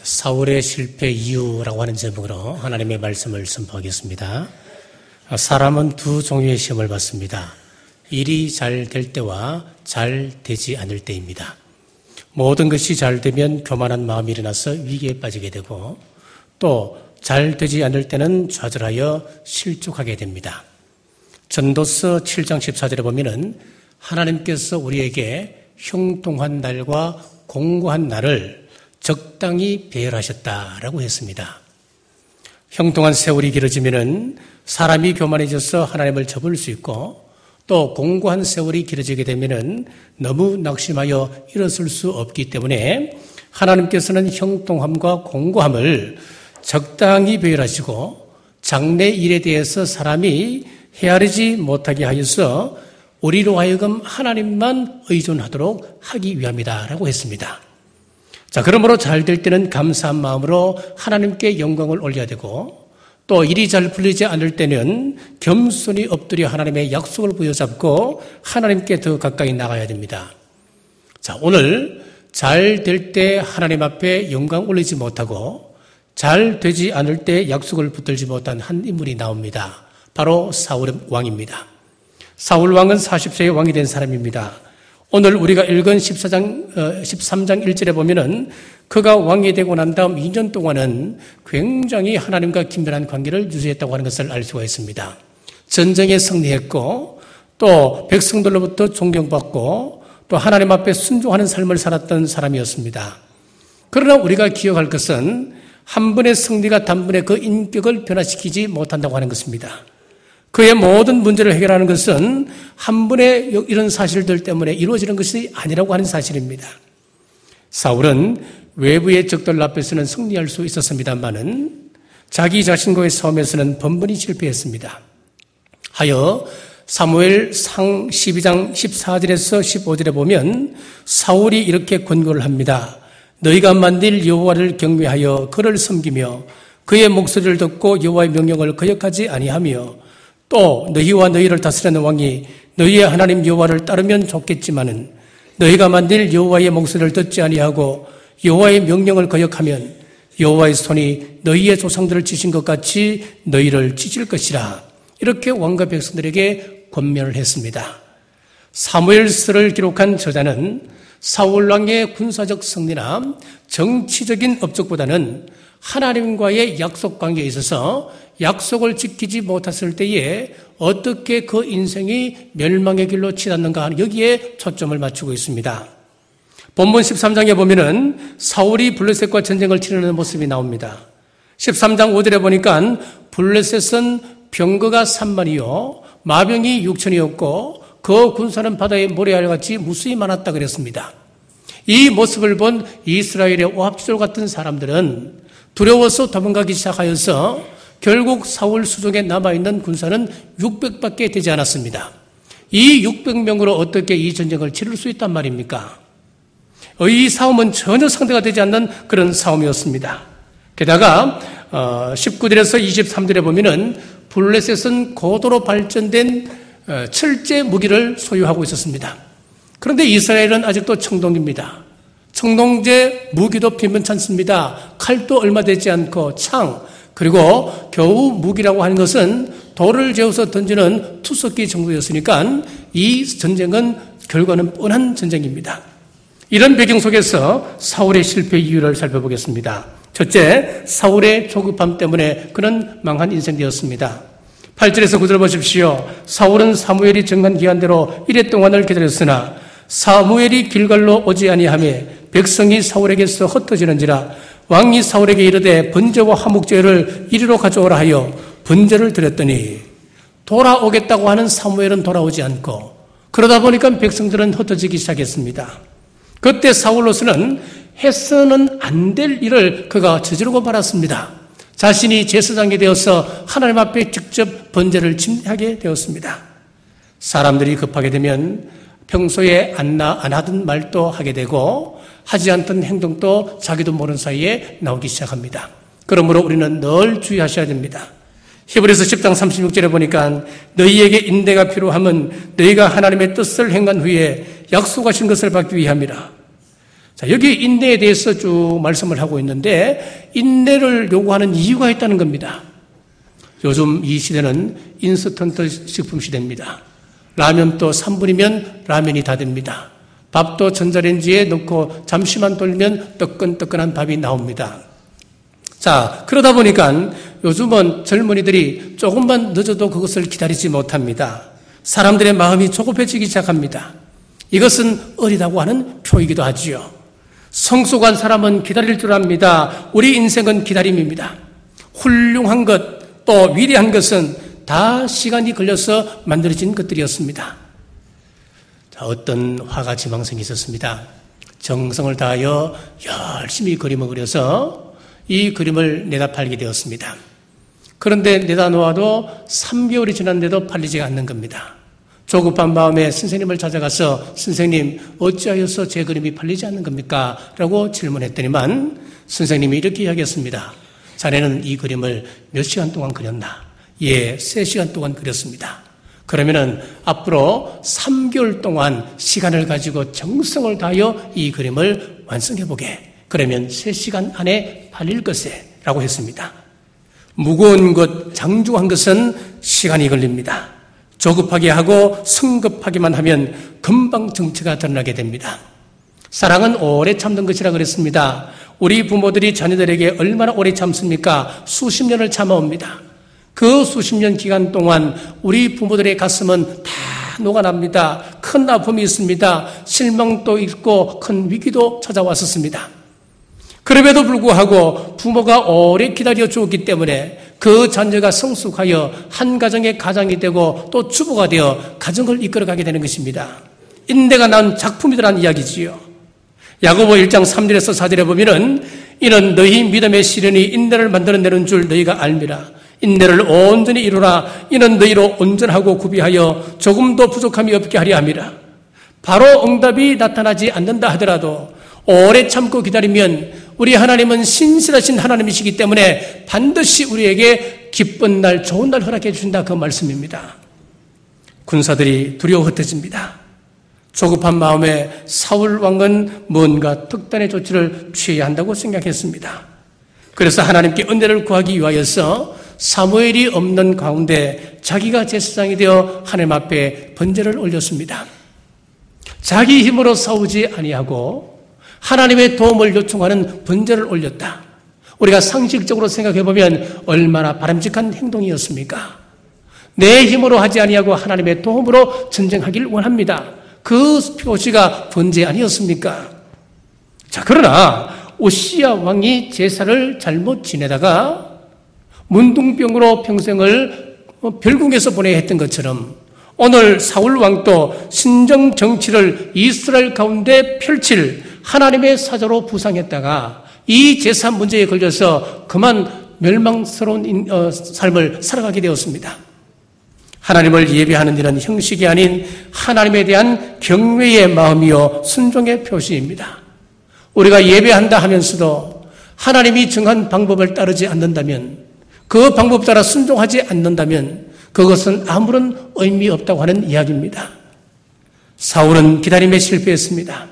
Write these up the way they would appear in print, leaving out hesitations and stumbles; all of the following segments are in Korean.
사울의 실패 이유라고 하는 제목으로 하나님의 말씀을 선포하겠습니다. 사람은 두 종류의 시험을 받습니다. 일이 잘 될 때와 잘 되지 않을 때입니다. 모든 것이 잘 되면 교만한 마음이 일어나서 위기에 빠지게 되고 또 잘 되지 않을 때는 좌절하여 실족하게 됩니다. 전도서 7장 14절에 보면은 하나님께서 우리에게 형통한 날과 공고한 날을 적당히 배열하셨다라고 했습니다. 형통한 세월이 길어지면은 사람이 교만해져서 하나님을 접을 수 있고 또 공고한 세월이 길어지게 되면은 너무 낙심하여 일어설 수 없기 때문에 하나님께서는 형통함과 공고함을 적당히 배열하시고 장래 일에 대해서 사람이 헤아리지 못하게 하여서 우리로 하여금 하나님만 의존하도록 하기 위함이다라고 했습니다. 자, 그러므로 잘 될 때는 감사한 마음으로 하나님께 영광을 올려야 되고 또 일이 잘 풀리지 않을 때는 겸손히 엎드려 하나님의 약속을 부여잡고 하나님께 더 가까이 나가야 됩니다. 자, 오늘 잘 될 때 하나님 앞에 영광 올리지 못하고 잘 되지 않을 때 약속을 붙들지 못한 한 인물이 나옵니다. 바로 사울 왕입니다. 사울 왕은 40세의 왕이 된 사람입니다. 오늘 우리가 읽은 13장 1절에 보면은 그가 왕이 되고 난 다음 2년 동안은 굉장히 하나님과 긴밀한 관계를 유지했다고 하는 것을 알 수가 있습니다. 전쟁에 승리했고 또 백성들로부터 존경받고 또 하나님 앞에 순종하는 삶을 살았던 사람이었습니다. 그러나 우리가 기억할 것은 한 번의 승리가 단번에 그 인격을 변화시키지 못한다고 하는 것입니다. 그의 모든 문제를 해결하는 것은 한 번의 이런 사실들 때문에 이루어지는 것이 아니라고 하는 사실입니다. 사울은 외부의 적들 앞에서는 승리할 수 있었습니다만은 자기 자신과의 싸움에서는 번번이 실패했습니다. 하여 사무엘상 12장 14절에서 15절에 보면 사울이 이렇게 권고를 합니다. 너희가 만들 여호와를 경외하여 그를 섬기며 그의 목소리를 듣고 여호와의 명령을 거역하지 아니하며 또 너희와 너희를 다스리는 왕이 너희의 하나님 여호와를 따르면 좋겠지만은 너희가 만들 여호와의 목소리를 듣지 아니하고 여호와의 명령을 거역하면 여호와의 손이 너희의 조상들을 치신 것 같이 너희를 치실 것이라. 이렇게 왕과 백성들에게 권면을 했습니다. 사무엘서를 기록한 저자는 사울 왕의 군사적 승리나 정치적인 업적보다는 하나님과의 약속 관계에 있어서 약속을 지키지 못했을 때에 어떻게 그 인생이 멸망의 길로 치닫는가 여기에 초점을 맞추고 있습니다. 본문 13장에 보면은 사울이 블레셋과 전쟁을 치르는 모습이 나옵니다. 13장 5절에 보니까 블레셋은 병거가 3만이요 마병이 6천이었고 그 군사는 바다의 모래알같이 무수히 많았다 그랬습니다. 이 모습을 본 이스라엘의 오합지졸 같은 사람들은 두려워서 도망가기 시작하여서 결국 사울 수족에 남아있는 군사는 600밖에 되지 않았습니다. 이 600명으로 어떻게 이 전쟁을 치를 수 있단 말입니까? 이 싸움은 전혀 상대가 되지 않는 그런 싸움이었습니다. 게다가 19절에서 23절에 보면은 블레셋은 고도로 발전된 철제 무기를 소유하고 있었습니다. 그런데 이스라엘은 아직도 청동기입니다. 청동제 무기도 빈번찮습니다. 칼도 얼마 되지 않고 창 그리고 겨우 무기라고 하는 것은 돌을 재워서 던지는 투석기 정도였으니까 이 전쟁은 결과는 뻔한 전쟁입니다. 이런 배경 속에서 사울의 실패 이유를 살펴보겠습니다. 첫째, 사울의 조급함 때문에 그는 망한 인생 되었습니다. 8절에서 9절 보십시오. 사울은 사무엘이 정한 기한대로 이레 동안을 기다렸으나 사무엘이 길갈로 오지 아니하며 백성이 사울에게서 흩어지는지라 왕이 사울에게 이르되 번제와 화목제를 이리로 가져오라 하여 번제를 드렸더니 돌아오겠다고 하는 사무엘은 돌아오지 않고 그러다 보니까 백성들은 흩어지기 시작했습니다. 그때 사울로서는 해서는 안 될 일을 그가 저지르고 말았습니다. 자신이 제사장이 되어서 하나님 앞에 직접 번제를 하게 되었습니다. 사람들이 급하게 되면 평소에 안 하던 말도 하게 되고 하지 않던 행동도 자기도 모르는 사이에 나오기 시작합니다. 그러므로 우리는 늘 주의하셔야 됩니다. 히브리서 10장 36절에 보니까 너희에게 인내가 필요함은 너희가 하나님의 뜻을 행한 후에 약속하신 것을 받기 위함이라. 자, 여기 인내에 대해서 쭉 말씀을 하고 있는데 인내를 요구하는 이유가 있다는 겁니다. 요즘 이 시대는 인스턴트 식품 시대입니다. 라면도 3분이면 라면이 다 됩니다. 밥도 전자레인지에 넣고 잠시만 돌리면 뜨끈뜨끈한 밥이 나옵니다. 자, 그러다 보니까 요즘은 젊은이들이 조금만 늦어도 그것을 기다리지 못합니다. 사람들의 마음이 조급해지기 시작합니다. 이것은 어리다고 하는 표이기도 하지요. 성숙한 사람은 기다릴 줄 압니다. 우리 인생은 기다림입니다. 훌륭한 것, 또 위대한 것은 다 시간이 걸려서 만들어진 것들이었습니다. 자, 어떤 화가 지망생이 있었습니다. 정성을 다하여 열심히 그림을 그려서 이 그림을 내다 팔게 되었습니다. 그런데 내다 놓아도 3개월이 지났는데도 팔리지 않는 겁니다. 조급한 마음에 선생님을 찾아가서 선생님 어찌하여서 제 그림이 팔리지 않는 겁니까? 라고 질문했더니만 선생님이 이렇게 이야기했습니다. 자네는 이 그림을 몇 시간 동안 그렸나? 예, 3시간 동안 그렸습니다. 그러면은 앞으로 3개월 동안 시간을 가지고 정성을 다하여 이 그림을 완성해보게. 그러면 3시간 안에 팔릴 것에 라고 했습니다. 무거운 것, 장중한 것은 시간이 걸립니다. 조급하게 하고 성급하게만 하면 금방 정체가 드러나게 됩니다. 사랑은 오래 참는 것이라 그랬습니다. 우리 부모들이 자녀들에게 얼마나 오래 참습니까? 수십 년을 참아옵니다. 그 수십 년 기간 동안 우리 부모들의 가슴은 다 녹아납니다. 큰 아픔이 있습니다. 실망도 있고 큰 위기도 찾아왔었습니다. 그럼에도 불구하고 부모가 오래 기다려 주었기 때문에 그 자녀가 성숙하여 한 가정의 가장이 되고 또 주부가 되어 가정을 이끌어가게 되는 것입니다. 인내가 난 작품이라는 이야기지요. 야고보 1장 3절에서 4절에 보면은 이는 너희 믿음의 시련이 인내를 만들어내는 줄 너희가 알미라. 인내를 온전히 이루라. 이는 너희로 온전하고 구비하여 조금도 부족함이 없게 하려 함이라. 바로 응답이 나타나지 않는다 하더라도 오래 참고 기다리면 우리 하나님은 신실하신 하나님이시기 때문에 반드시 우리에게 기쁜 날, 좋은 날 허락해 주신다 그 말씀입니다. 군사들이 두려워 흩어집니다. 조급한 마음에 사울 왕은 뭔가 특단의 조치를 취해야 한다고 생각했습니다. 그래서 하나님께 은혜를 구하기 위하여서 사무엘이 없는 가운데 자기가 제사장이 되어 하나님 앞에 번제를 올렸습니다. 자기 힘으로 싸우지 아니하고 하나님의 도움을 요청하는 번제를 올렸다. 우리가 상식적으로 생각해 보면 얼마나 바람직한 행동이었습니까? 내 힘으로 하지 아니하고 하나님의 도움으로 전쟁하길 원합니다. 그 표시가 번제 아니었습니까? 자, 그러나 오시야 왕이 제사를 잘못 지내다가 문둥병으로 평생을 별궁에서 보내야 했던 것처럼 오늘 사울 왕도 신정 정치를 이스라엘 가운데 펼칠 하나님의 사자로 부상했다가 이 제사 문제에 걸려서 그만 멸망스러운 삶을 살아가게 되었습니다. 하나님을 예배하는 일은 형식이 아닌 하나님에 대한 경외의 마음이요 순종의 표시입니다. 우리가 예배한다 하면서도 하나님이 정한 방법을 따르지 않는다면, 그 방법 따라 순종하지 않는다면 그것은 아무런 의미 없다고 하는 이야기입니다. 사울은 기다림에 실패했습니다.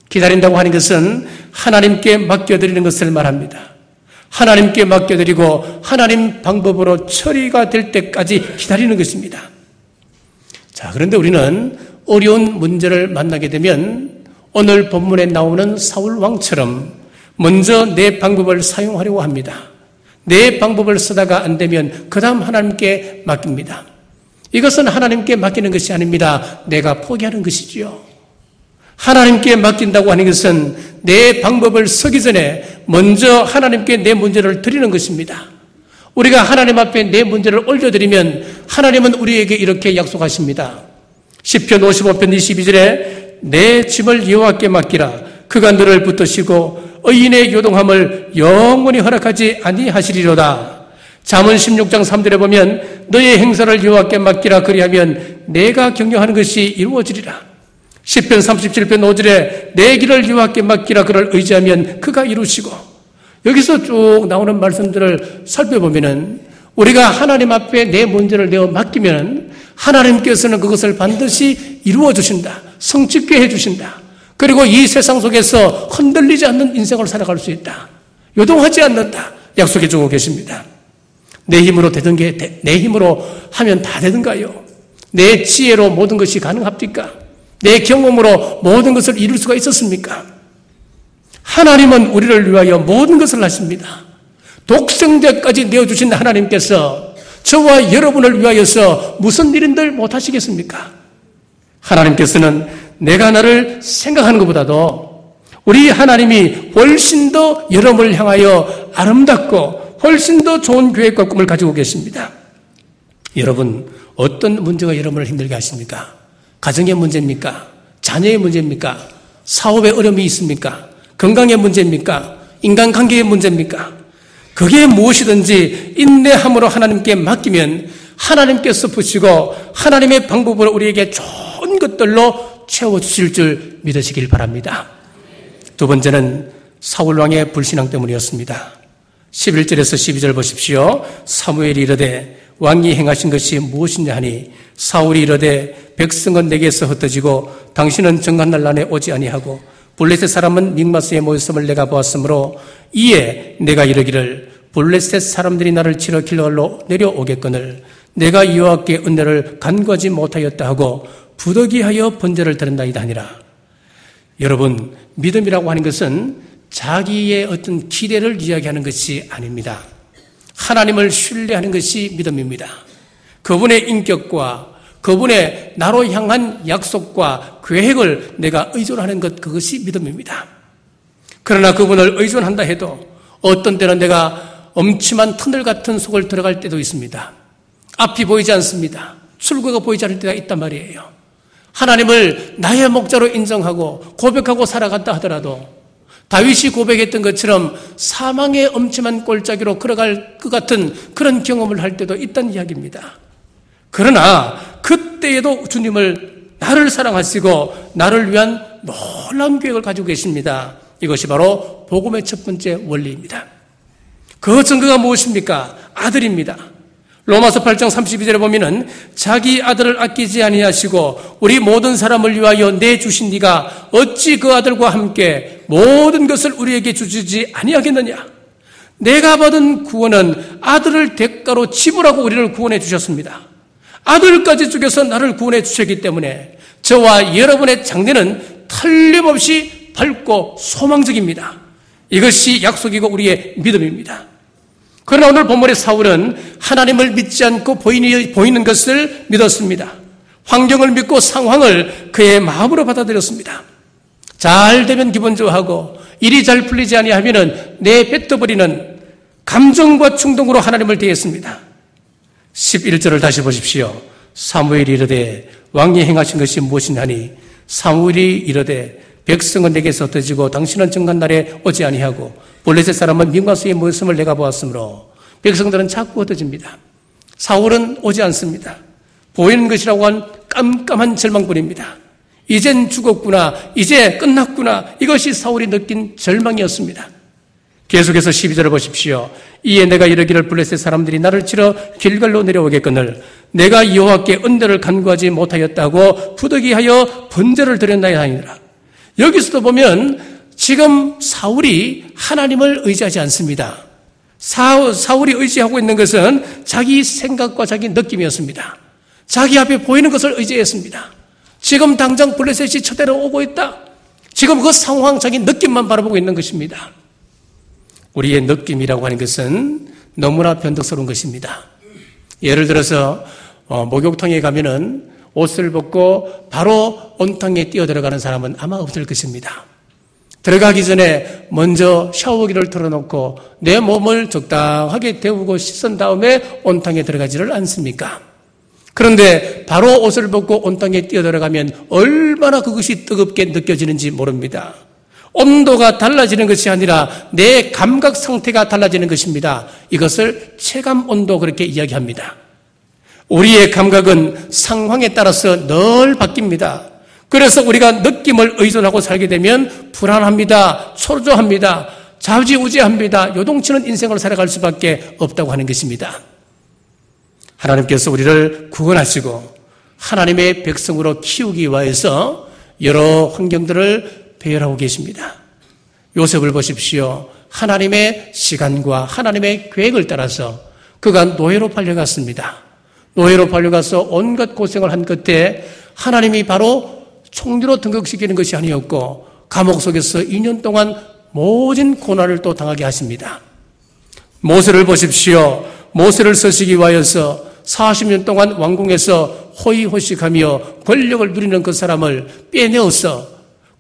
기다린다고 하는 것은 하나님께 맡겨드리는 것을 말합니다. 하나님께 맡겨드리고 하나님 방법으로 처리가 될 때까지 기다리는 것입니다. 자, 그런데 우리는 어려운 문제를 만나게 되면 오늘 본문에 나오는 사울 왕처럼 먼저 내 방법을 사용하려고 합니다. 내 방법을 쓰다가 안 되면 그 다음 하나님께 맡깁니다. 이것은 하나님께 맡기는 것이 아닙니다. 내가 포기하는 것이지요. 하나님께 맡긴다고 하는 것은 내 방법을 쓰기 전에 먼저 하나님께 내 문제를 드리는 것입니다. 우리가 하나님 앞에 내 문제를 올려드리면 하나님은 우리에게 이렇게 약속하십니다. 시편 55편 22절에 내 짐을 여호와께 맡기라. 그가 너를 붙드시고 의인의 요동함을 영원히 허락하지 아니하시리로다. 잠언 16장 3절에 보면 너의 행사를 여호와께 맡기라. 그리하면 내가 경영하는 것이 이루어지리라. 시편 37편 5절에 내 길을 여호와께 맡기라. 그를 의지하면 그가 이루시고. 여기서 쭉 나오는 말씀들을 살펴보면은 우리가 하나님 앞에 내 문제를 내어 맡기면 하나님께서는 그것을 반드시 이루어 주신다. 성취케 해 주신다. 그리고 이 세상 속에서 흔들리지 않는 인생을 살아갈 수 있다. 요동하지 않는다. 약속해 주고 계십니다. 내 힘으로 되던 게 내 힘으로 하면 다 되던가요? 내 지혜로 모든 것이 가능합니까? 내 경험으로 모든 것을 이룰 수가 있었습니까? 하나님은 우리를 위하여 모든 것을 하십니다. 독생자까지 내어주신 하나님께서 저와 여러분을 위하여서 무슨 일인들 못하시겠습니까? 하나님께서는 내가 나를 생각하는 것보다도 우리 하나님이 훨씬 더 여러분을 향하여 아름답고 훨씬 더 좋은 계획과 꿈을 가지고 계십니다. 여러분, 어떤 문제가 여러분을 힘들게 하십니까? 가정의 문제입니까? 자녀의 문제입니까? 사업에 어려움이 있습니까? 건강의 문제입니까? 인간관계의 문제입니까? 그게 무엇이든지 인내함으로 하나님께 맡기면 하나님께서 푸시고 하나님의 방법으로 우리에게 좋은 것들로 채워주실 줄 믿으시길 바랍니다. 두 번째는 사울왕의 불신앙 때문이었습니다. 11절에서 12절 보십시오. 사무엘이 이르되 왕이 행하신 것이 무엇이냐 하니 사울이 이르되 백성은 내게서 흩어지고 당신은 정한날 난에 오지 아니하고 블레셋 사람은 믹마스에 모였음을 내가 보았으므로 이에 내가 이르기를 블레셋 사람들이 나를 치러 길갈로 내려오겠거늘 내가 여호와께 은혜를 간구하지 못하였다 하고 부득이하여 번제를 드렸나이다 하니라. 여러분, 믿음이라고 하는 것은 자기의 어떤 기대를 이야기하는 것이 아닙니다. 하나님을 신뢰하는 것이 믿음입니다. 그분의 인격과 그분의 나로 향한 약속과 계획을 내가 의존하는 것, 그것이 믿음입니다. 그러나 그분을 의존한다 해도 어떤 때는 내가 엄침한 터널 같은 속을 들어갈 때도 있습니다. 앞이 보이지 않습니다. 출구가 보이지 않을 때가 있단 말이에요. 하나님을 나의 목자로 인정하고 고백하고 살아갔다 하더라도 다윗이 고백했던 것처럼 사망의 엄침한 골짜기로 걸어갈 것 같은 그런 경험을 할 때도 있다는 이야기입니다. 그러나 그때에도 주님을 나를 사랑하시고 나를 위한 놀라운 계획을 가지고 계십니다. 이것이 바로 복음의 첫 번째 원리입니다. 그 증거가 무엇입니까? 아들입니다. 로마서 8장 32절에 보면은 자기 아들을 아끼지 아니하시고 우리 모든 사람을 위하여 내주신 네가 어찌 그 아들과 함께 모든 것을 우리에게 주시지 아니하겠느냐. 내가 받은 구원은 아들을 대가로 지불하고 우리를 구원해 주셨습니다. 아들까지 죽여서 나를 구원해 주셨기 때문에 저와 여러분의 장래는 틀림없이 밝고 소망적입니다. 이것이 약속이고 우리의 믿음입니다. 그러나 오늘 본문의 사울은 하나님을 믿지 않고 보이는 것을 믿었습니다. 환경을 믿고 상황을 그의 마음으로 받아들였습니다. 잘 되면 기분 좋아하고 일이 잘 풀리지 아니하면 내뱉어버리는 감정과 충동으로 하나님을 대했습니다. 11절을 다시 보십시오. 사무엘이 이르되 왕이 행하신 것이 무엇이냐니 사무엘이 이르되 백성은 내게서 흩어지고 당신은 정한 날에 오지 아니하고 블레셋 사람은 믹마스에 모였음을 내가 보았으므로 백성들은 자꾸 흩어집니다. 사울은 오지 않습니다. 보이는 것이라고 한 깜깜한 절망뿐입니다. 이젠 죽었구나, 이제 끝났구나, 이것이 사울이 느낀 절망이었습니다. 계속해서 12절을 보십시오. 이에 내가 이르기를 블레셋 사람들이 나를 치러 길갈로 내려오겠거늘 내가 여호와께 은혜를 간구하지 못하였다고 부득이하여 번제를 드렸나이다 하니라. 여기서도 보면 지금 사울이 하나님을 의지하지 않습니다. 사울이 의지하고 있는 것은 자기 생각과 자기 느낌이었습니다. 자기 앞에 보이는 것을 의지했습니다. 지금 당장 블레셋이 쳐대러 오고 있다. 지금 그 상황, 자기 느낌만 바라보고 있는 것입니다. 우리의 느낌이라고 하는 것은 너무나 변덕스러운 것입니다. 예를 들어서 목욕탕에 가면은 옷을 벗고 바로 온탕에 뛰어들어가는 사람은 아마 없을 것입니다. 들어가기 전에 먼저 샤워기를 틀어놓고 내 몸을 적당하게 데우고 씻은 다음에 온탕에 들어가지를 않습니까? 그런데 바로 옷을 벗고 온탕에 뛰어들어가면 얼마나 그것이 뜨겁게 느껴지는지 모릅니다. 온도가 달라지는 것이 아니라 내 감각 상태가 달라지는 것입니다. 이것을 체감 온도 그렇게 이야기합니다. 우리의 감각은 상황에 따라서 늘 바뀝니다. 그래서 우리가 느낌을 의존하고 살게 되면 불안합니다. 초조합니다. 좌지우지합니다. 요동치는 인생을 살아갈 수밖에 없다고 하는 것입니다. 하나님께서 우리를 구원하시고 하나님의 백성으로 키우기 위해서 여러 환경들을 배열하고 계십니다. 요셉을 보십시오. 하나님의 시간과 하나님의 계획을 따라서 그가 노예로 팔려갔습니다. 노예로 팔려가서 온갖 고생을 한 끝에 하나님이 바로 총리로 등극시키는 것이 아니었고 감옥 속에서 2년 동안 모진 고난을 또 당하게 하십니다. 모세를 보십시오. 모세를 서시기 위하여서 40년 동안 왕궁에서 호의호식하며 권력을 누리는 그 사람을 빼내어서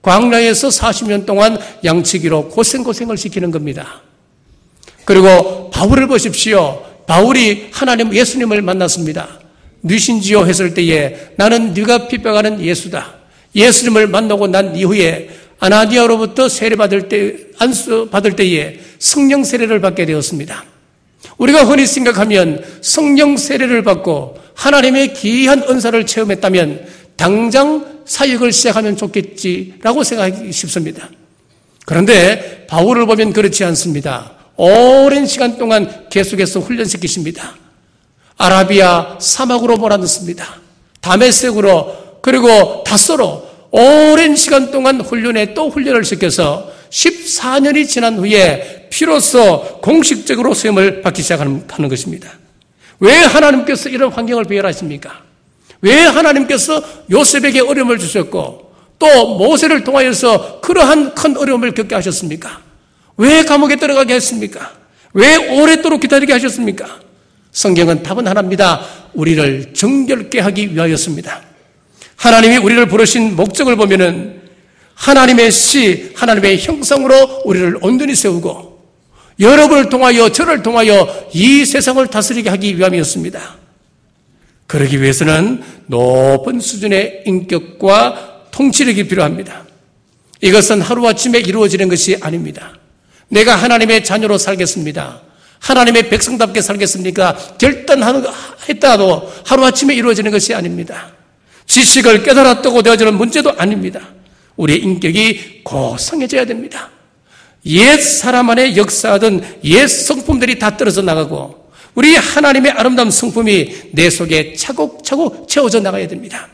광야에서 40년 동안 양치기로 고생을 시키는 겁니다. 그리고 바울을 보십시오. 바울이 하나님 예수님을 만났습니다. 누신지요 했을 때에 나는 네가 핍박하는 예수다. 예수님을 만나고 난 이후에 아나니아로부터 안수 받을 때에 성령 세례를 받게 되었습니다. 우리가 흔히 생각하면 성령 세례를 받고 하나님의 귀한 은사를 체험했다면 당장 사역을 시작하면 좋겠지라고 생각하기 쉽습니다. 그런데 바울을 보면 그렇지 않습니다. 오랜 시간 동안 계속해서 훈련시키십니다. 아라비아 사막으로 몰아넣습니다. 다메섹으로 그리고 다소로 오랜 시간 동안 또 훈련을 시켜서 14년이 지난 후에 비로소 공식적으로 수임을 받기 시작하는 것입니다. 왜 하나님께서 이런 환경을 배열하십니까? 왜 하나님께서 요셉에게 어려움을 주셨고 또 모세를 통하여서 그러한 큰 어려움을 겪게 하셨습니까? 왜 감옥에 들어가게 했습니까? 왜 오랫도록 기다리게 하셨습니까? 성경은 답은 하나입니다. 우리를 정결케 하기 위하였습니다. 하나님이 우리를 부르신 목적을 보면은 하나님의 하나님의 형상으로 우리를 온전히 세우고 여러분을 통하여 저를 통하여 이 세상을 다스리게 하기 위함이었습니다. 그러기 위해서는 높은 수준의 인격과 통치력이 필요합니다. 이것은 하루아침에 이루어지는 것이 아닙니다. 내가 하나님의 자녀로 살겠습니다. 하나님의 백성답게 살겠습니까? 결단했다도 하루아침에 이루어지는 것이 아닙니다. 지식을 깨달았다고 되어지는 문제도 아닙니다. 우리의 인격이 고상해져야 됩니다. 옛 사람 안에 역사하던 옛 성품들이 다 떨어져 나가고 우리 하나님의 아름다운 성품이 내 속에 차곡차곡 채워져 나가야 됩니다.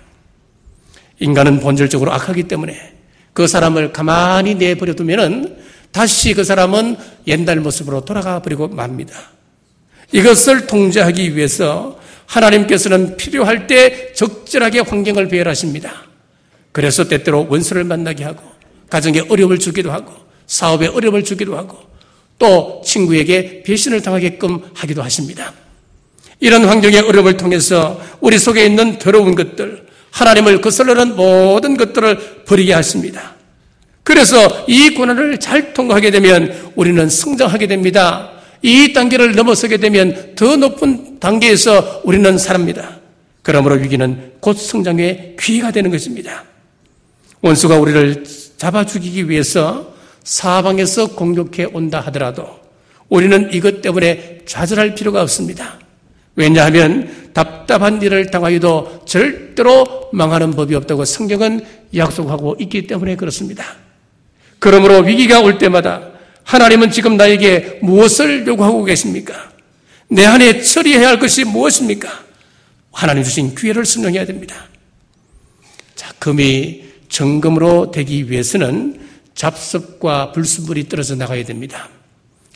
인간은 본질적으로 악하기 때문에 그 사람을 가만히 내버려 두면은 다시 그 사람은 옛날 모습으로 돌아가 버리고 맙니다. 이것을 통제하기 위해서 하나님께서는 필요할 때 적절하게 환경을 배열하십니다. 그래서 때때로 원수를 만나게 하고 가정에 어려움을 주기도 하고 사업에 어려움을 주기도 하고 또 친구에게 배신을 당하게끔 하기도 하십니다. 이런 환경의 어려움을 통해서 우리 속에 있는 더러운 것들, 하나님을 거슬러는 모든 것들을 버리게 하십니다. 그래서 이 고난을 잘 통과하게 되면 우리는 성장하게 됩니다. 이 단계를 넘어서게 되면 더 높은 단계에서 우리는 살합니다. 그러므로 위기는 곧 성장의 기회가 되는 것입니다. 원수가 우리를 잡아 죽이기 위해서 사방에서 공격해 온다 하더라도 우리는 이것 때문에 좌절할 필요가 없습니다. 왜냐하면 답답한 일을 당하여도 절대로 망하는 법이 없다고 성경은 약속하고 있기 때문에 그렇습니다. 그러므로 위기가 올 때마다 하나님은 지금 나에게 무엇을 요구하고 계십니까? 내 안에 처리해야 할 것이 무엇입니까? 하나님 주신 기회를 순종해야 됩니다. 자, 금이 정금으로 되기 위해서는 잡습과 불순물이 떨어져 나가야 됩니다.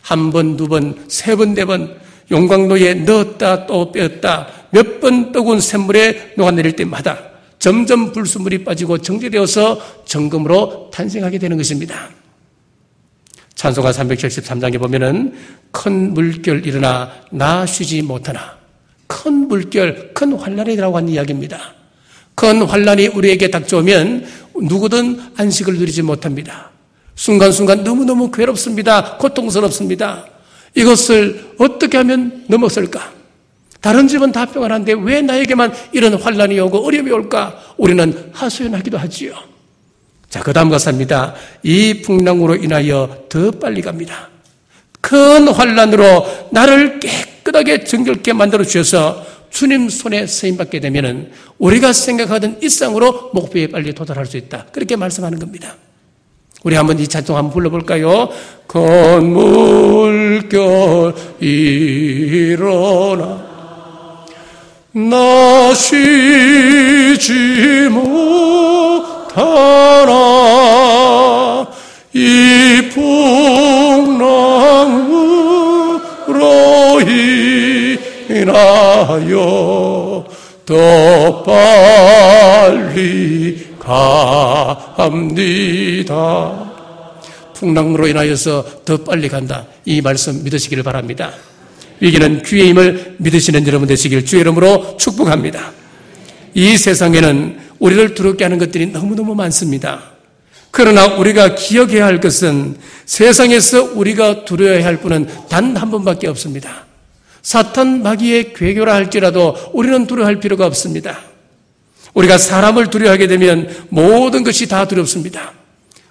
한 번, 두 번, 세 번, 네 번 용광로에 넣었다 또 빼었다 몇 번 뜨거운 샘물에 녹아내릴 때마다 점점 불순물이 빠지고 정제되어서 정금으로 탄생하게 되는 것입니다. 찬송가 373장에 보면은 큰 물결 일어나 나 쉬지 못하나 큰 물결, 큰 환란이라고 하는 이야기입니다. 큰 환란이 우리에게 닥쳐오면 누구든 안식을 누리지 못합니다. 순간순간 너무너무 괴롭습니다. 고통스럽습니다. 이것을 어떻게 하면 넘어설까? 다른 집은 다 평안한데 왜 나에게만 이런 환란이 오고 어려움이 올까? 우리는 하소연하기도 하지요. 자, 그 다음 가사입니다. 이 풍랑으로 인하여 더 빨리 갑니다. 큰 환란으로 나를 깨끗하게 정결케 만들어 주셔서 주님 손에 쓰임받게 되면은 우리가 생각하던 일상으로 목표에 빨리 도달할 수 있다. 그렇게 말씀하는 겁니다. 우리 한번 이 찬송 한번 불러볼까요? 큰 물결 일어나 나 쉬지 못하나 풍랑으로 인하여 더 빨리 갑니다. 풍랑으로 인하여서 더 빨리 간다. 이 말씀 믿으시기를 바랍니다. 위기는 귀의 힘을 믿으시는 여러분 되시길 주의 이름으로 축복합니다. 이 세상에는 우리를 두렵게 하는 것들이 너무너무 많습니다. 그러나 우리가 기억해야 할 것은 세상에서 우리가 두려워해야 할 분은 단 한 분밖에 없습니다. 사탄 마귀의 괴교라 할지라도 우리는 두려워할 필요가 없습니다. 우리가 사람을 두려워하게 되면 모든 것이 다 두렵습니다.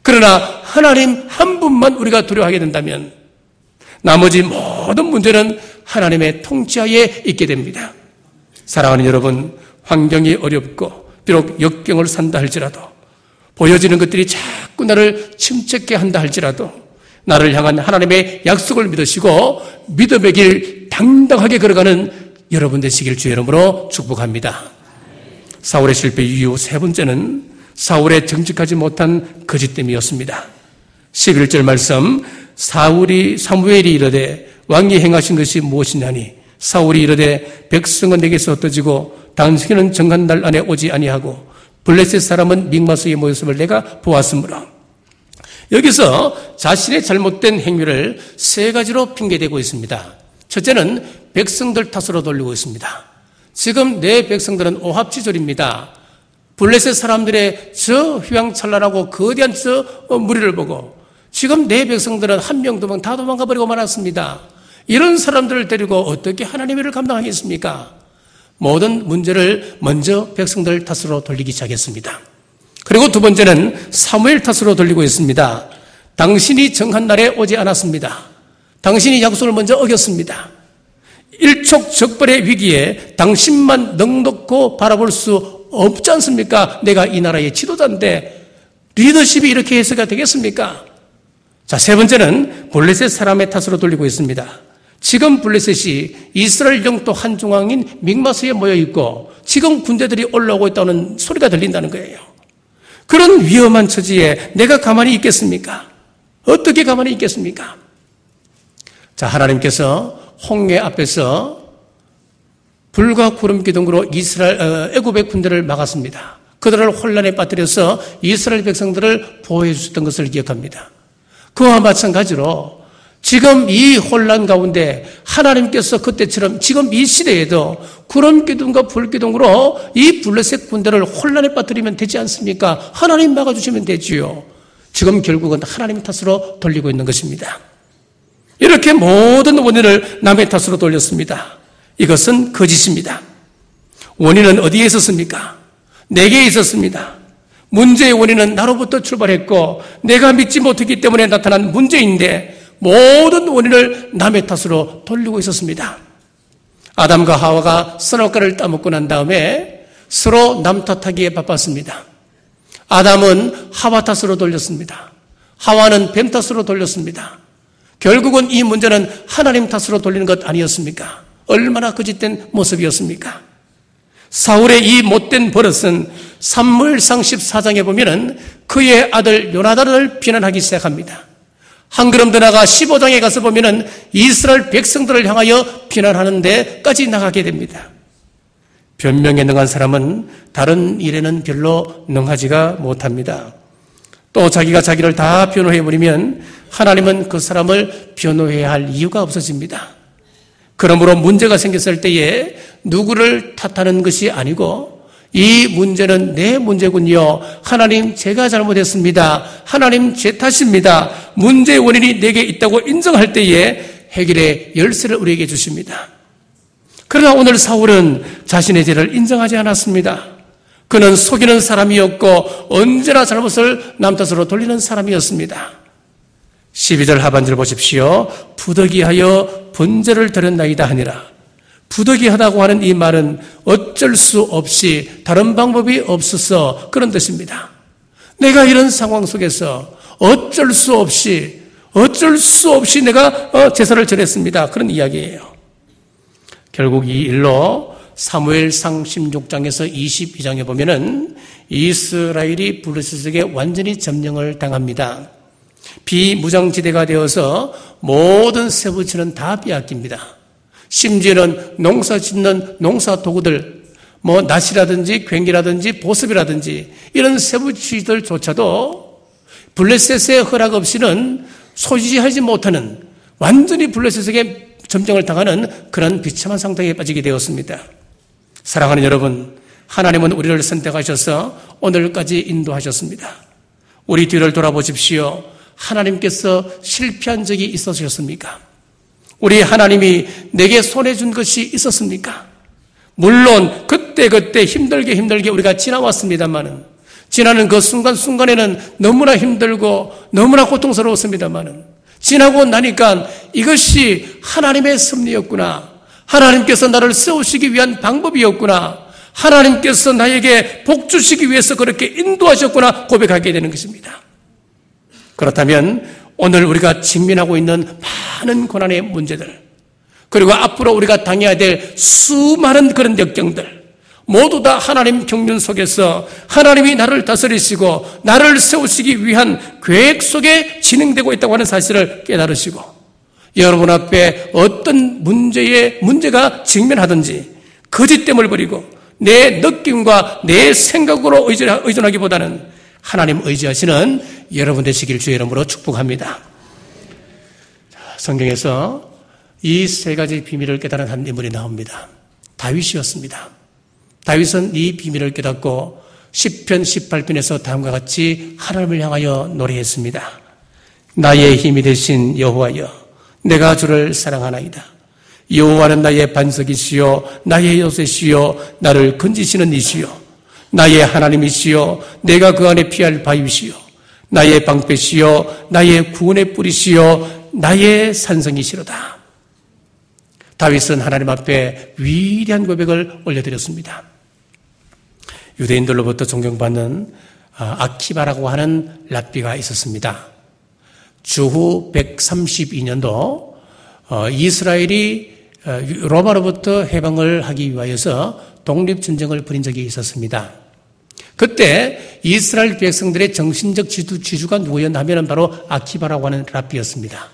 그러나 하나님 한 분만 우리가 두려워하게 된다면 나머지 모든 문제는 하나님의 통치하에 있게 됩니다. 사랑하는 여러분, 환경이 어렵고 비록 역경을 산다 할지라도 보여지는 것들이 자꾸 나를 침체케 한다 할지라도 나를 향한 하나님의 약속을 믿으시고 믿음의 길 당당하게 걸어가는 여러분 되시길 주의 이름으로 축복합니다. 사울의 실패 이유 세 번째는 사울의 정직하지 못한 거짓됨이었습니다. 11절 말씀, 사무엘이 이르되 왕이 행하신 것이 무엇이냐니 사울이 이르되 백성은 내게서 흩어지고 당신은 정한 날 안에 오지 아니하고 블레셋 사람은 믹마스의 모습을 내가 보았으므로. 여기서 자신의 잘못된 행위를 세 가지로 핑계대고 있습니다. 첫째는 백성들 탓으로 돌리고 있습니다. 지금 내 백성들은 오합지졸입니다. 블레셋 사람들의 저 휘황찬란하고 거대한 저 무리를 보고 지금 내 백성들은 한 명 두 명 다 도망가 버리고 말았습니다. 이런 사람들을 데리고 어떻게 하나님의 일을 감당하겠습니까? 모든 문제를 먼저 백성들 탓으로 돌리기 시작했습니다. 그리고 두 번째는 사무엘 탓으로 돌리고 있습니다. 당신이 정한 날에 오지 않았습니다. 당신이 약속을 먼저 어겼습니다. 일촉즉발의 위기에 당신만 넉넉고 바라볼 수 없지 않습니까? 내가 이 나라의 지도자인데 리더십이 이렇게 해서가 되겠습니까? 자, 세 번째는 블레셋 사람의 탓으로 돌리고 있습니다. 지금 블레셋이 이스라엘 영토 한중앙인 믹마스에 모여 있고 지금 군대들이 올라오고 있다는 소리가 들린다는 거예요. 그런 위험한 처지에 내가 가만히 있겠습니까? 어떻게 가만히 있겠습니까? 자, 하나님께서 홍해 앞에서 불과 구름 기둥으로 애굽의 군대를 막았습니다. 그들을 혼란에 빠뜨려서 이스라엘 백성들을 보호해 주셨던 것을 기억합니다. 그와 마찬가지로 지금 이 혼란 가운데 하나님께서 그때처럼 지금 이 시대에도 구름 기둥과 불 기둥으로 이 블레셋 군대를 혼란에 빠뜨리면 되지 않습니까? 하나님 막아주시면 되지요. 지금 결국은 하나님 탓으로 돌리고 있는 것입니다. 이렇게 모든 원인을 남의 탓으로 돌렸습니다. 이것은 거짓입니다. 원인은 어디에 있었습니까? 내게 있었습니다. 문제의 원인은 나로부터 출발했고 내가 믿지 못했기 때문에 나타난 문제인데 모든 원인을 남의 탓으로 돌리고 있었습니다. 아담과 하와가 선악과를 따먹고 난 다음에 서로 남 탓하기에 바빴습니다. 아담은 하와 탓으로 돌렸습니다. 하와는 뱀 탓으로 돌렸습니다. 결국은 이 문제는 하나님 탓으로 돌리는 것 아니었습니까? 얼마나 거짓된 모습이었습니까? 사울의 이 못된 버릇은 사무엘상 14장에 보면은 그의 아들 요나단을 비난하기 시작합니다. 한 걸음 더 나가 15장에 가서 보면은 이스라엘 백성들을 향하여 비난하는 데까지 나가게 됩니다. 변명에 능한 사람은 다른 일에는 별로 능하지가 못합니다. 또 자기가 자기를 다 변호해버리면 하나님은 그 사람을 변호해야 할 이유가 없어집니다. 그러므로 문제가 생겼을 때에 누구를 탓하는 것이 아니고 이 문제는 내 문제군요. 하나님 제가 잘못했습니다. 하나님 제 탓입니다. 문제의 원인이 내게 있다고 인정할 때에 해결의 열쇠를 우리에게 주십니다. 그러나 오늘 사울은 자신의 죄를 인정하지 않았습니다. 그는 속이는 사람이었고 언제나 잘못을 남 탓으로 돌리는 사람이었습니다. 12절 하반절 보십시오. 부득이하여 번제를 드렸나이다 하니라. 부득이하다고 하는 이 말은 어쩔 수 없이 다른 방법이 없어서 그런 뜻입니다. 내가 이런 상황 속에서 어쩔 수 없이 내가 제사를 드렸습니다. 그런 이야기예요. 결국 이 일로 사무엘상 16장에서 22장에 보면은 이스라엘이 블레셋에게 완전히 점령을 당합니다. 비무장지대가 되어서 모든 세부치는 다 빼앗깁니다. 심지어는 농사 짓는 농사 도구들, 낫이라든지 괭이라든지 보습이라든지 이런 세부치들조차도 블레셋의 허락 없이는 소지하지 못하는 완전히 블레셋에게 점령을 당하는 그런 비참한 상태에 빠지게 되었습니다. 사랑하는 여러분, 하나님은 우리를 선택하셔서 오늘까지 인도하셨습니다. 우리 뒤를 돌아보십시오. 하나님께서 실패한 적이 있으셨습니까? 우리 하나님이 내게 손해 준 것이 있었습니까? 물론 그때 힘들게 우리가 지나왔습니다만은, 지나는 그 순간순간에는 너무나 힘들고 너무나 고통스러웠습니다만은, 지나고 나니까 이것이 하나님의 섭리였구나, 하나님께서 나를 세우시기 위한 방법이었구나, 하나님께서 나에게 복 주시기 위해서 그렇게 인도하셨구나 고백하게 되는 것입니다. 그렇다면 오늘 우리가 직면하고 있는 많은 고난의 문제들, 그리고 앞으로 우리가 당해야 될 수많은 그런 역경들, 모두 다 하나님 경륜 속에서 하나님이 나를 다스리시고 나를 세우시기 위한 계획 속에 진행되고 있다고 하는 사실을 깨달으시고, 여러분 앞에 어떤 문제가 직면하든지 거짓됨을 버리고 내 느낌과 내 생각으로 의존하기보다는 하나님 의지하시는 여러분 되시길 주의 이름으로 축복합니다. 성경에서 이 세 가지 비밀을 깨달은 한 인물이 나옵니다. 다윗이었습니다. 다윗은 이 비밀을 깨닫고 시편 18편에서 다음과 같이 하나님을 향하여 노래했습니다. 나의 힘이 되신 여호와여, 내가 주를 사랑하나이다. 여호와는 나의 반석이시요 나의 요새시요 나를 건지시는 이시요 나의 하나님이시요 내가 그 안에 피할 바위시요 나의 방패시요 나의 구원의 뿌리시요 나의 산성이시로다. 다윗은 하나님 앞에 위대한 고백을 올려드렸습니다. 유대인들로부터 존경받는 아키바라고 하는 랍비가 있었습니다. 주후 132년도 이스라엘이 로마로부터 해방을 하기 위하여서 독립전쟁을 벌인 적이 있었습니다. 그때 이스라엘 백성들의 정신적 지주가 누구였나 하면 바로 아키바라고 하는 랍비였습니다.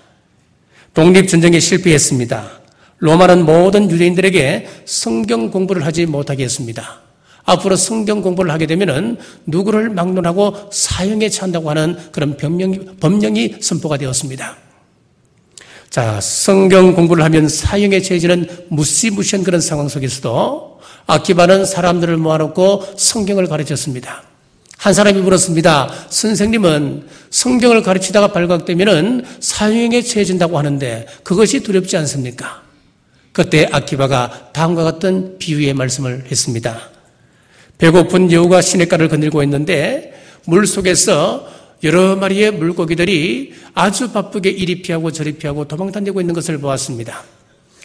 독립전쟁에 실패했습니다. 로마는 모든 유대인들에게 성경 공부를 하지 못하게 했습니다. 앞으로 성경 공부를 하게 되면 누구를 막론하고 사형에 처한다고 하는 그런 법령이 선포가 되었습니다. 자, 성경 공부를 하면 사형에 처해지는 무시무시한 그런 상황 속에서도 아키바는 사람들을 모아놓고 성경을 가르쳤습니다. 한 사람이 물었습니다. 선생님은 성경을 가르치다가 발각되면 사형에 처해진다고 하는데 그것이 두렵지 않습니까? 그때 아키바가 다음과 같은 비유의 말씀을 했습니다. 배고픈 여우가 시냇가를 거닐고 있는데 물속에서 여러 마리의 물고기들이 아주 바쁘게 이리 피하고 저리 피하고 도망다니고 있는 것을 보았습니다.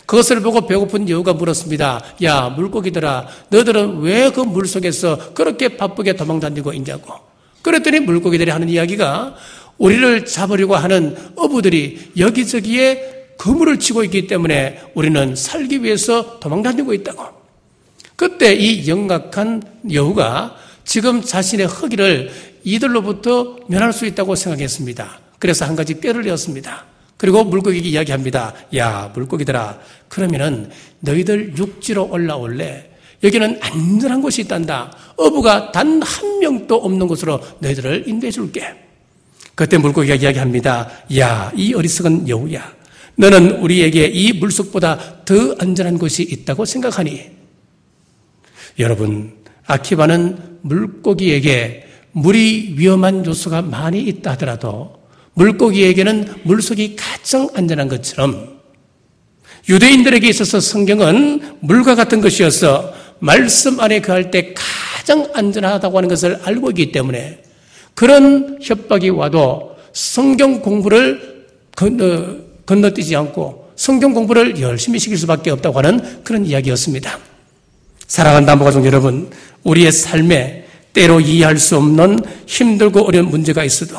그것을 보고 배고픈 여우가 물었습니다. 야, 물고기들아, 너들은 왜 그 물속에서 그렇게 바쁘게 도망다니고 있냐고. 그랬더니 물고기들이 하는 이야기가 우리를 잡으려고 하는 어부들이 여기저기에 그물을 치고 있기 때문에 우리는 살기 위해서 도망다니고 있다고. 그때 이 영악한 여우가 지금 자신의 허기를 이들로부터 면할 수 있다고 생각했습니다. 그래서 한 가지 뼈를 내었습니다. 그리고 물고기에게 이야기합니다. 야, 물고기들아, 그러면은 너희들 육지로 올라올래? 여기는 안전한 곳이 있단다. 어부가 단 한 명도 없는 곳으로 너희들을 인도해 줄게. 그때 물고기가 이야기합니다. 야, 이 어리석은 여우야, 너는 우리에게 이 물속보다 더 안전한 곳이 있다고 생각하니? 여러분, 아키바는 물고기에게 물이 위험한 요소가 많이 있다 하더라도 물고기에게는 물속이 가장 안전한 것처럼 유대인들에게 있어서 성경은 물과 같은 것이어서 말씀 안에 거할 때 가장 안전하다고 하는 것을 알고 있기 때문에 그런 협박이 와도 성경 공부를 건너뛰지 않고 성경 공부를 열심히 시킬 수밖에 없다고 하는 그런 이야기였습니다. 사랑하는 남부가족 여러분, 우리의 삶에 때로 이해할 수 없는 힘들고 어려운 문제가 있어도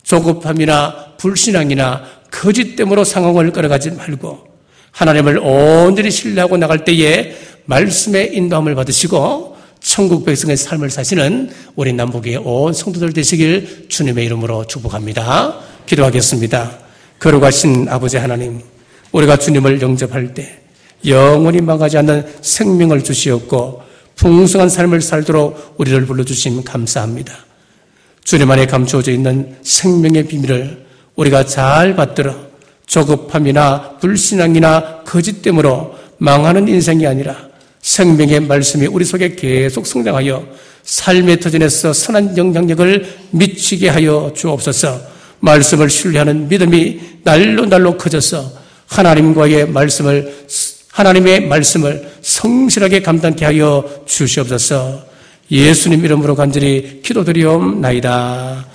조급함이나 불신앙이나 거짓됨으로 상황을 끌어가지 말고 하나님을 온전히 신뢰하고 나갈 때에 말씀의 인도함을 받으시고 천국 백성의 삶을 사시는 우리 남북의 온 성도들 되시길 주님의 이름으로 축복합니다. 기도하겠습니다. 거룩하신 아버지 하나님, 우리가 주님을 영접할 때 영원히 망하지 않는 생명을 주시었고 풍성한 삶을 살도록 우리를 불러주심 감사합니다. 주님 안에 감추어져 있는 생명의 비밀을 우리가 잘 받들어 조급함이나 불신앙이나 거짓됨으로 망하는 인생이 아니라 생명의 말씀이 우리 속에 계속 성장하여 삶의 터전에서 선한 영향력을 미치게 하여 주옵소서. 말씀을 신뢰하는 믿음이 날로 커져서 하나님의 말씀을 성실하게 감당케 하여 주시옵소서. 예수님 이름으로 간절히 기도드리옵나이다.